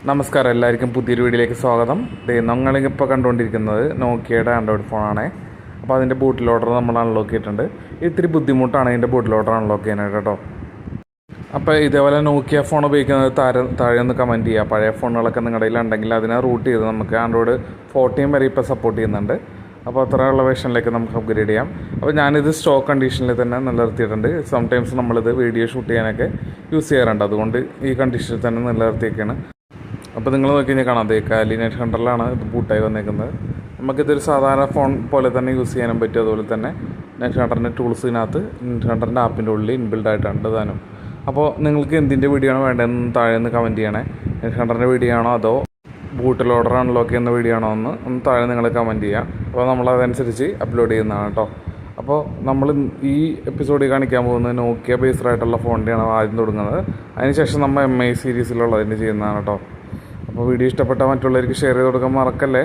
നമസ്കാരം, എല്ലാവർക്കും പുതിയൊരു വീഡിയോയിലേക്ക് സ്വാഗതം. നമ്മളിപ്പോൾ കണ്ടുകൊണ്ടിരിക്കുന്നത് നോക്കിയയുടെ ആൻഡ്രോയിഡ് ഫോണാണ്. അപ്പോൾ അതിൻ്റെ ബൂട്ട് ലോഡർ നമ്മൾ അൺലോക്ക് ചെയ്തിട്ടുണ്ട്. ഇത്തിരി ബുദ്ധിമുട്ടാണ് ഇതിൻ്റെ ബൂട്ട് ലോഡർ അൺലോക്ക് ചെയ്യാനായിട്ട് കേട്ടോ. അപ്പോൾ ഇതേപോലെ നോക്കിയ ഫോൺ ഉപയോഗിക്കുന്നത് താഴെ ഒന്ന് കമൻറ്റ് ചെയ്യുക. പഴയ ഫോണുകളൊക്കെ നിങ്ങളുടെ കയ്യിലുണ്ടെങ്കിൽ അതിനെ റൂട്ട് ചെയ്ത് നമുക്ക് ആൻഡ്രോയിഡ് 14 വരെ ഇപ്പോൾ സപ്പോർട്ട് ചെയ്യുന്നുണ്ട്. അപ്പോൾ അത്രയുള്ള വേർഷനിലേക്ക് നമുക്ക് അപ്ഗ്രേഡ് ചെയ്യാം. അപ്പോൾ ഞാനിത് സ്റ്റോക്ക് കണ്ടീഷനിൽ തന്നെ നിലനിർത്തിയിട്ടുണ്ട്. സംടൈംസ് നമ്മളിത് വീഡിയോ ഷൂട്ട് ചെയ്യാനൊക്കെ യൂസ് ചെയ്യാറുണ്ട്. അതുകൊണ്ട് ഈ കണ്ടീഷനിൽ തന്നെ നിലനിർത്തിയൊക്കെയാണ്. അപ്പോൾ നിങ്ങൾ നോക്കി കഴിഞ്ഞാൽ കാണാം, കാലി 900 ഇത് ബൂട്ടായി വന്നേക്കുന്നത്. നമുക്കിതൊരു സാധാരണ ഫോൺ പോലെ തന്നെ യൂസ് ചെയ്യാനും പറ്റും. അതുപോലെ തന്നെ 900 ടൂൾസിനകത്ത് 900 ആപ്പിൻ്റെ ഉള്ളിൽ ഇൻബിൽഡ് ആയിട്ടുണ്ട് താനും. അപ്പോൾ നിങ്ങൾക്ക് എന്തിൻ്റെ വീഡിയോ ആണ് വേണ്ടതെന്ന് താഴെ നിന്ന് കമൻറ്റ് ചെയ്യണേ. 900 വീഡിയോ ആണോ അതോ ബൂട്ട് ലോഡർ അൺലോക്ക് ചെയ്യുന്ന വീഡിയോ ആണോ ഒന്ന് താഴെ നിങ്ങൾ കമൻറ്റ് ചെയ്യുക. അപ്പോൾ നമ്മളതനുസരിച്ച് അപ്ലോഡ് ചെയ്യുന്നതാണ് കേട്ടോ. അപ്പോൾ നമ്മൾ ഈ എപ്പിസോഡിൽ കാണിക്കാൻ പോകുന്നത് നോക്കിയ ബേസ്ഡ് ആയിട്ടുള്ള ഫോണിൻ്റെയാണ് ആദ്യം തുടങ്ങുന്നത്. അതിനുശേഷം നമ്മൾ MI സീരീസിലുള്ളതിൻ്റെ ചെയ്യുന്നതാണ് കേട്ടോ. അപ്പോൾ വീഡിയോ ഇഷ്ടപ്പെട്ടാൽ മറ്റുള്ളവർക്ക് ഷെയർ ചെയ്ത് കൊടുക്കാൻ മറക്കല്ലേ.